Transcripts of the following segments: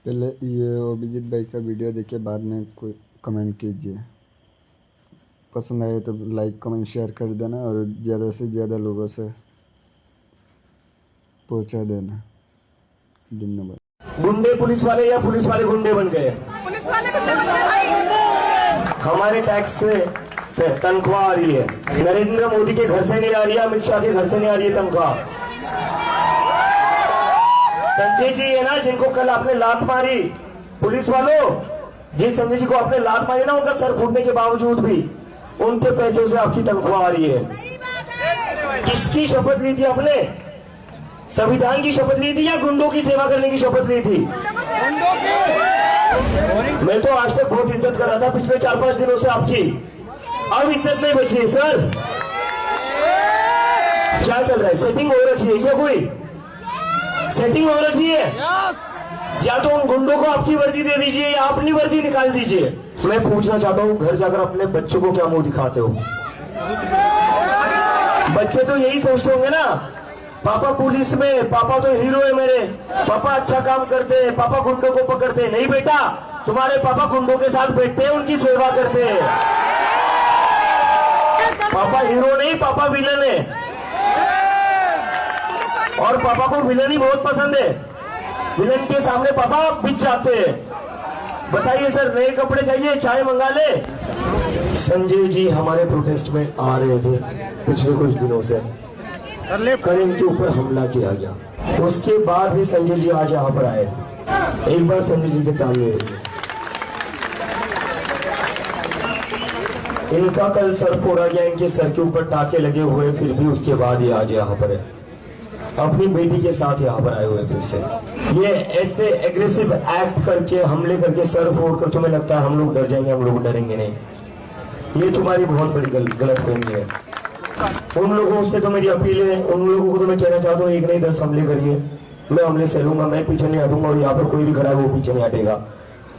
पहले ये अभिजीत भाई का वीडियो देखिए, बाद में कोई कमेंट कीजिए। पसंद आए तो लाइक कमेंट शेयर कर देना और ज़्यादा से ज़्यादा लोगों से पहुंचा देना। धन्यवाद। गुंडे पुलिस वाले या पुलिस वाले गुंडे बन गए? पुलिस वाले गुंडे बन गए। हमारे टैक्स से तनख्वाह आ रही है, नरेंद्र मोदी के घर से नहीं आ रही है, अमित शाह के घर से नहीं आ रही है तनख्वाह। संजय जी है ना, जिनको कल आपने लात मारी, पुलिस वालों, जिस संजय जी को आपने लात मारी ना, उनका सर फूटने के बावजूद भी उनके पैसों से आपकी तनख्वाह आ रही है। किसकी शपथ ली थी आपने? संविधान की शपथ ली थी या गुंडों की सेवा करने की शपथ ली थी? मैं तो आज तक बहुत इज्जत कर रहा था पिछले 4-5 दिनों से आपकी, अब इज्जत नहीं बची है सर। क्या चल रहा है? सेटिंग हो रखी है क्या? कोई सेटिंग हो रखी है? या तो उन गुंडों को आपकी वर्दी दे दीजिए या अपनी वर्दी निकाल दीजिए। मैं पूछना चाहता हूँ, घर जाकर अपने बच्चों को क्या मुंह दिखाते हो? बच्चे तो यही सोचते होंगे ना, पापा पुलिस में, पापा तो हीरो है मेरे, पापा अच्छा काम करते हैं, पापा गुंडों को पकड़ते हैं। नहीं बेटा, तुम्हारे पापा गुंडों के साथ बैठते हैं, उनकी सेवा करते हैं। पापा हीरो नहीं, पापा विलन है, और पापा को विलन ही बहुत पसंद है। विलन के सामने पापा बिछ जाते हैं। बताइए सर, नए कपड़े चाहिए, चाय मंगा ले। संजय जी हमारे प्रोटेस्ट में आ रहे थे पिछले कुछ दिनों से, कल इनके ऊपर हमला किया गया। उसके बाद भी संजय जी आज यहाँ पर आए। एक बार संजय जी के तालिए। इनका कल सर फोड़ा गया, इनके सर के ऊपर टाके लगे हुए, फिर भी उसके बाद ये आज यहाँ पर है, अपनी बेटी के साथ यहाँ पर आए हुए। फिर से ये ऐसे एग्रेसिव एक्ट करके, हमले करके, सर फोड़ कर, तुम्हें लगता है हम लोग डर जाएंगे? हम लोग डरेंगे नहीं। ये तुम्हारी बहुत बड़ी गलतफहमी है। उन लोगों से तो मेरी अपील है, उन लोगों को तो मैं कहना चाहता हूँ, 1 नहीं 10 हमले करिए, मैं हमले से लूंगा, मैं पीछे नहीं हटूंगा, और यहाँ पर कोई भी खड़ा है वो पीछे नहीं हटेगा।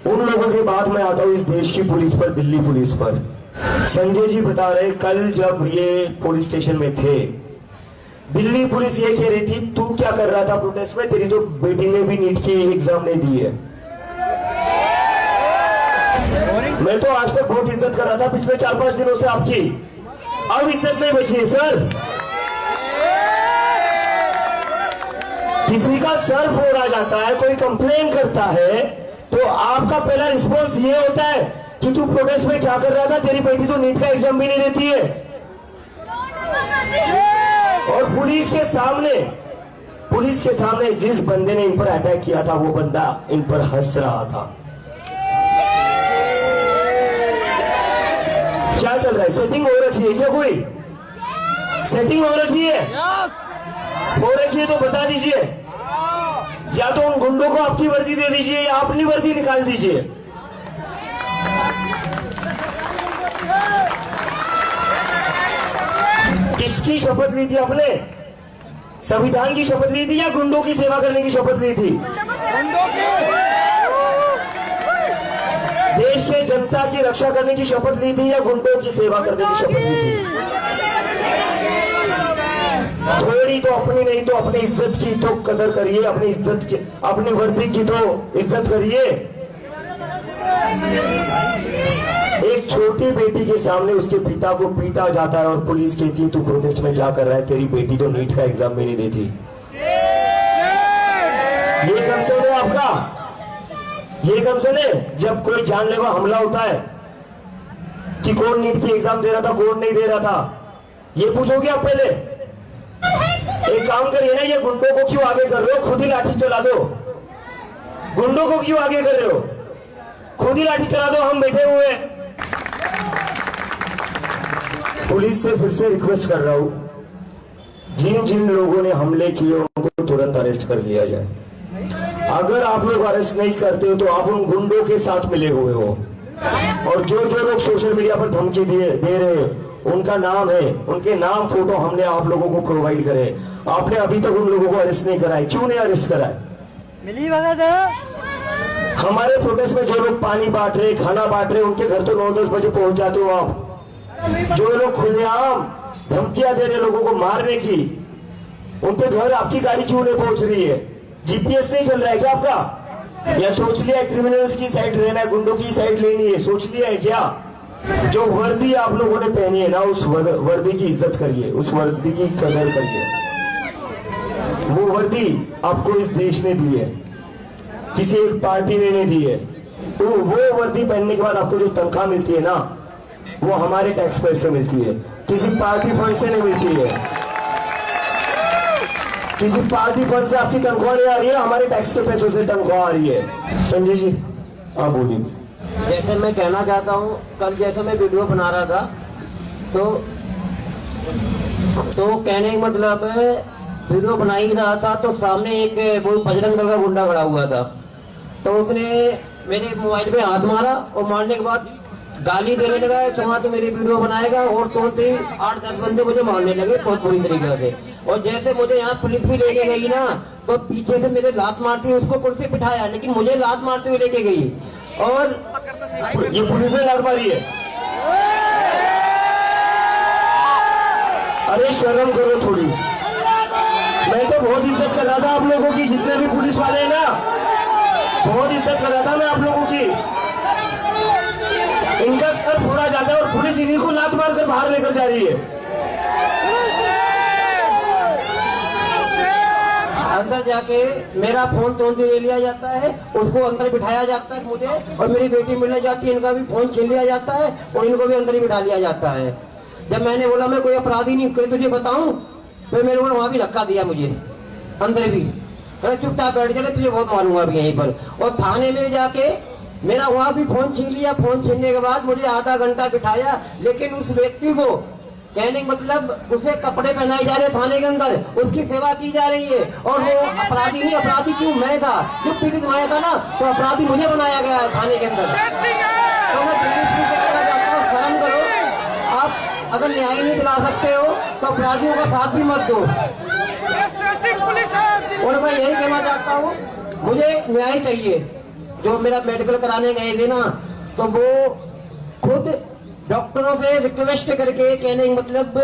उन लोगों के बाद मैं आता हूँ इस देश की पुलिस पर, दिल्ली पुलिस पर। संजय जी बता रहे, कल जब ये पुलिस स्टेशन में थे, दिल्ली पुलिस ये कह रही थी, तू क्या कर रहा था प्रोटेस्ट में? तेरी तो बेटी ने भी नीट की एग्जाम नहीं दी है। मैं तो आज तक बहुत इज्जत कर रहा था पिछले 4-5 दिनों से आपकी, अब इज्जत नहीं बची है सर। किसी का सर फोड़ा जाता है, कोई कंप्लेन करता है, तो आपका पहला रिस्पॉन्स ये होता है कि तू प्रोटेस्ट में क्या कर रहा था? तेरी बेटी तो नीट का एग्जाम भी नहीं देती है। और पुलिस के सामने जिस बंदे ने इन पर अटैक किया था, वो बंदा इन पर हंस रहा था। क्या चल रहा है? सेटिंग हो रखी है क्या? कोई सेटिंग हो रखी है? हो रखी है तो बता दीजिए। या तो उन गुंडों को आपकी वर्दी दे दीजिए या अपनी वर्दी निकाल दीजिए। किसकी शपथ ली थी आपने? संविधान की शपथ ली थी या गुंडों की सेवा करने की शपथ ली थी? देश के जनता की रक्षा करने की शपथ ली थी या गुंडों की सेवा करने की शपथ ली थी? थोड़ी तो अपनी नहीं तो अपनी इज्जत की तो कदर करिए, अपनी इज्जत की, अपनी वर्दी की तो इज्जत करिए। एक छोटी बेटी के सामने उसके पिता को पीटा जाता है और पुलिस कहती है, तू प्रोटेस्ट में क्या कर रहा है? तेरी बेटी तो नीट का एग्जाम भी नहीं देती। ये कंसर्न है आपका? ये कंसर्न है? जब कोई जानलेवा हमला होता है कि कौन नीट की एग्जाम दे रहा था, कौन नहीं दे रहा था, ये पूछोगे आप पहले? एक काम करिए ना, ये गुंडों को क्यों आगे कर रहे हो? खुद ही लाठी चला दो। गुंडों को क्यों आगे कर रहे हो? खुद ही लाठी चला दो, हम बैठे हुए हैं। पुलिस से फिर से रिक्वेस्ट कर रहा हूं, जिन जिन लोगों ने हमले किए उनको तुरंत अरेस्ट कर लिया जाए। अगर आप लोग अरेस्ट नहीं करते हो तो आप उन गुंडों के साथ मिले हुए हो, और जो जो लोग सोशल मीडिया पर धमकी दे रहे हैं, उनका नाम है, उनके नाम फोटो हमने आप लोगों को प्रोवाइड करे। आपने अभी तक उन लोगों को अरेस्ट नहीं कराए, क्यों नहीं अरेस्ट कराए? मिली वगैरह हमारे प्रोटेस्ट में जो लोग पानी बांट रहे, खाना बांट रहे, उनके घर तो 9-10 बजे पहुंच जाते हो आप। जो लोग खुलेआम धमकियां दे रहे लोगों को मारने की, उनके घर आपकी गाड़ी क्यों नहीं पहुंच रही है? जीपीएस नहीं चल रहा है क्या आपका? या सोच लिया क्रिमिनल्स की साइड रहना है, गुंडों की साइड लेनी है, सोच लिया है क्या? जो वर्दी आप लोगों ने पहनी है ना, उस वर्दी की इज्जत करिए, उस वर्दी की कदर करिए। वो वर्दी आपको इस देश ने दी है, किसी एक पार्टी ने नहीं दी है। तो वो वर्दी पहनने के बाद आपको जो तनख्वाह मिलती है ना, वो हमारे टैक्स पेयर से मिलती है, किसी पार्टी फंड से नहीं मिलती है। किसी पार्टी फंड से आपकी तनख्वाह नहीं आ रही है, हमारे टैक्स के पैसों से तनख्वाह आ रही है। संजय जी आप बोलिए। जैसे मैं कहना चाहता हूँ, कल जैसे मैं वीडियो बना रहा था तो कहने का मतलब वीडियो बना ही रहा था, तो सामने एक वो बजरंग दल का गुंडा खड़ा हुआ था, तो उसने मेरे मोबाइल पे हाथ मारा और मारने के बाद गाली देने लगा, क्षमा तो मेरी वीडियो बनाएगा, और तुरंत ही 8-10 बंदे मुझे मारने लगे बहुत बुरी तरीके से। और जैसे मुझे यहाँ पुलिस भी लेके गई ना, तो पीछे से मेरे लात मारती हुई उसको कुर्सी बिठाया, लेकिन मुझे लात मारते हुए लेके गई। और ये पुलिस ने लात मारी है? अरे शर्म करो थोड़ी। मैं तो बहुत इज्जत कर रहा था आप लोगों की, जितने भी पुलिस वाले हैं ना, बहुत इज्जत कर रहा था मैं आप लोगों की। इनका सर फोड़ा जाता है और पुलिस इन्हीं को लात मार कर बाहर लेकर जा रही है। अंदर जाके मेरा फोन तुरंत ले लिया जाता है, उसको अंदर बिठाया जाता है मुझे, और मेरी बेटी मिलने जाती है, इनका भी फोन छीन लिया जाता है और इनको भी अंदर ही बिठा लिया जाता है। जब मैंने बोला मैं कोई अपराधी नहीं, कोई तुझे बताऊं, फिर मेरे को वहां भी धक्का दिया मुझे अंदर भी। अरे चुपचाप बैठ जा, तुझे बहुत मारूंगा अभी यहीं पर। और थाने में जाके मेरा वहां भी फोन छीन लिया। फोन छीनने के बाद मुझे आधा घंटा बिठाया, लेकिन उस व्यक्ति को कहने का मतलब उसे कपड़े पहनाए जा रहे थाने के अंदर, उसकी सेवा की जा रही है। और वो अपराधी नहीं, अपराधी क्यों मैं था, जो पीड़ित बनाया था ना, तो अपराधी मुझे बनाया गया है थाने के अंदर। तो मैं दिल्ली पुलिस से कहना चाहता हूँ, शर्म करो। आप अगर न्याय नहीं दिला सकते हो तो अपराधियों का साथ भी मत दो। और मैं यही कहना चाहता हूँ, मुझे न्याय चाहिए। जो मेरा मेडिकल कराने गए थे ना, तो वो खुद डॉक्टरों से रिक्वेस्ट करके, कहने का मतलब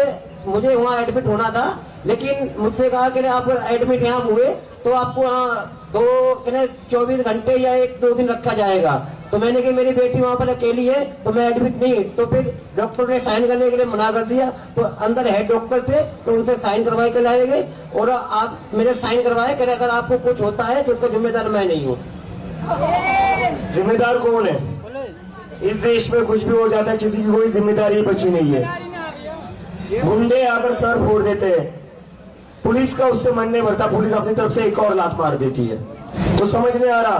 मुझे वहाँ एडमिट होना था, लेकिन मुझसे कहा कि आप एडमिट यहाँ हुए तो आपको वहाँ 24 घंटे या 1-2 दिन रखा जाएगा। तो मैंने कहा मेरी बेटी वहाँ पर अकेली है तो मैं एडमिट नहीं। तो फिर डॉक्टर ने साइन करने के लिए मना कर दिया। तो अंदर हेड डॉक्टर थे, तो उनसे साइन करवाए के लाए गए, और आप मेरे साइन करवाए कि अगर आपको कुछ होता है तो उसका जिम्मेदार मैं नहीं हूँ। जिम्मेदार कौन है? इस देश में कुछ भी हो जाता है, किसी की कोई जिम्मेदारी बची नहीं है। गुंडे आकर सर फोड़ देते हैं, पुलिस का उससे मन नहीं भरता, पुलिस अपनी तरफ से एक और लात मार देती है। तो समझ नहीं आ रहा,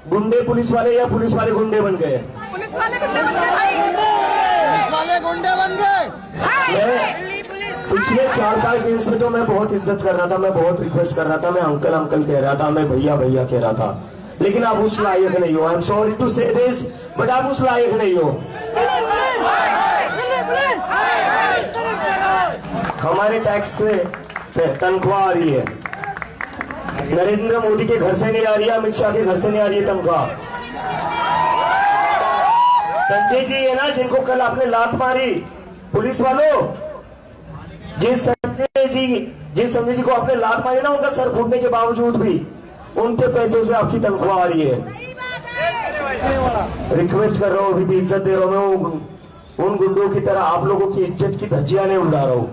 गुंडे पुलिस वाले या पुलिस वाले गुंडे बन गए? पुलिस वाले गुंडे बन गए, पुलिस वाले गुंडे बन गए। मैं पिछले 4-5 दिन से तो मैं बहुत इज्जत कर रहा था, मैं बहुत रिक्वेस्ट कर रहा था, मैं अंकल अंकल कह रहा था, मैं भैया भैया कह रहा था, लेकिन आप उस लायक नहीं हो। आई एम सॉरी टू से दिस, बट आप उस लायक नहीं हो। हमारे टैक्स से तनख्वाह आ रही है, नरेंद्र मोदी के घर से नहीं आ रही है, अमित शाह के घर से नहीं आ रही है तनख्वाह। संजय जी है ना, जिनको कल आपने लात मारी, पुलिस वालों, जिस संजय जी को आपने लात मारी ना, उनका सर फूटने के बावजूद भी उनके पैसों से आपकी तनख्वाह आ रही है। रिक्वेस्ट कर रहा हूँ, अभी भी इज्जत दे रहा हूँ मैं। उन गुंडों की तरह आप लोगों की इज्जत की धज्जियां नहीं उड़ा रहा हूँ।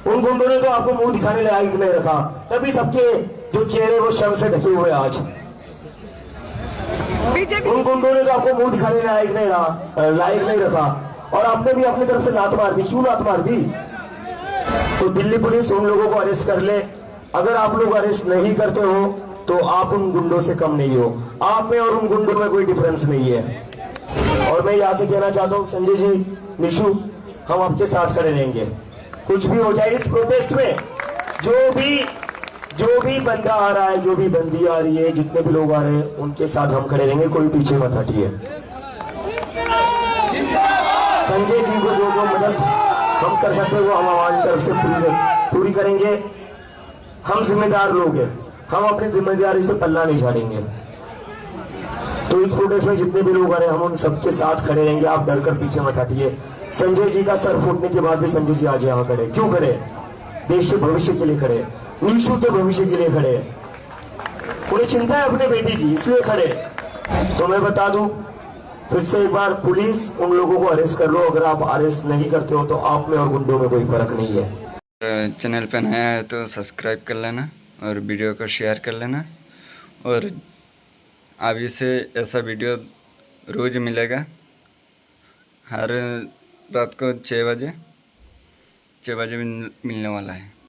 उन गुंडों ने तो आपको मुंह दिखाने लायक नहीं रखा, तभी सबके जो चेहरे वो शर्म से ढके हुए आज। उन गुंडों ने तो आपको मुंह दिखाने लायक नहीं रखा, और आपने भी अपनी तरफ से लात मार दी। क्यों लात मार दी? तो दिल्ली पुलिस उन लोगों को अरेस्ट कर ले। अगर आप लोग अरेस्ट नहीं करते हो तो आप उन गुंडों से कम नहीं हो। आप में और उन गुंडों में कोई डिफरेंस नहीं है। और मैं यहाँ से कहना चाहता हूँ, संजय जी, निशु, हम आपके साथ खड़े रहेंगे, कुछ भी हो जाए इस प्रोटेस्ट में। जो भी बंदा आ रहा है, जो भी बंदी आ रही है, जितने भी लोग आ रहे हैं, उनके साथ हम खड़े रहेंगे, कोई पीछे मत हटिए। संजय जी को जो मदद हम कर सकते हैं वो हम हमारी तरफ से पूरी करेंगे। हम जिम्मेदार लोग हैं, हम अपनी जिम्मेदारी से पल्ला नहीं झाड़ेंगे। तो इस प्रोटेस्ट में जितने भी लोग आ रहे हैं, हम उन सबके साथ खड़े रहेंगे। आप डर कर पीछे मत हटिए। संजय जी का सर फूटने के बाद भी संजय जी आज यहाँ खड़े, क्यों खड़े? देश के भविष्य के लिए खड़े, निशु के भविष्य के लिए खड़े। उन्हें चिंता है अपने बेटी की, इसलिए खड़े। तो मैं बता दूं फिर से एक बार, पुलिस उन लोगों को अरेस्ट कर लो। अगर आप अरेस्ट नहीं करते हो तो आप में और गुंडों में कोई फर्क नहीं है। चैनल पे नया है तो सब्सक्राइब कर लेना और वीडियो को शेयर कर लेना। और अभी से ऐसा वीडियो रोज़ मिलेगा, हर रात को 6 बजे मिलने वाला है।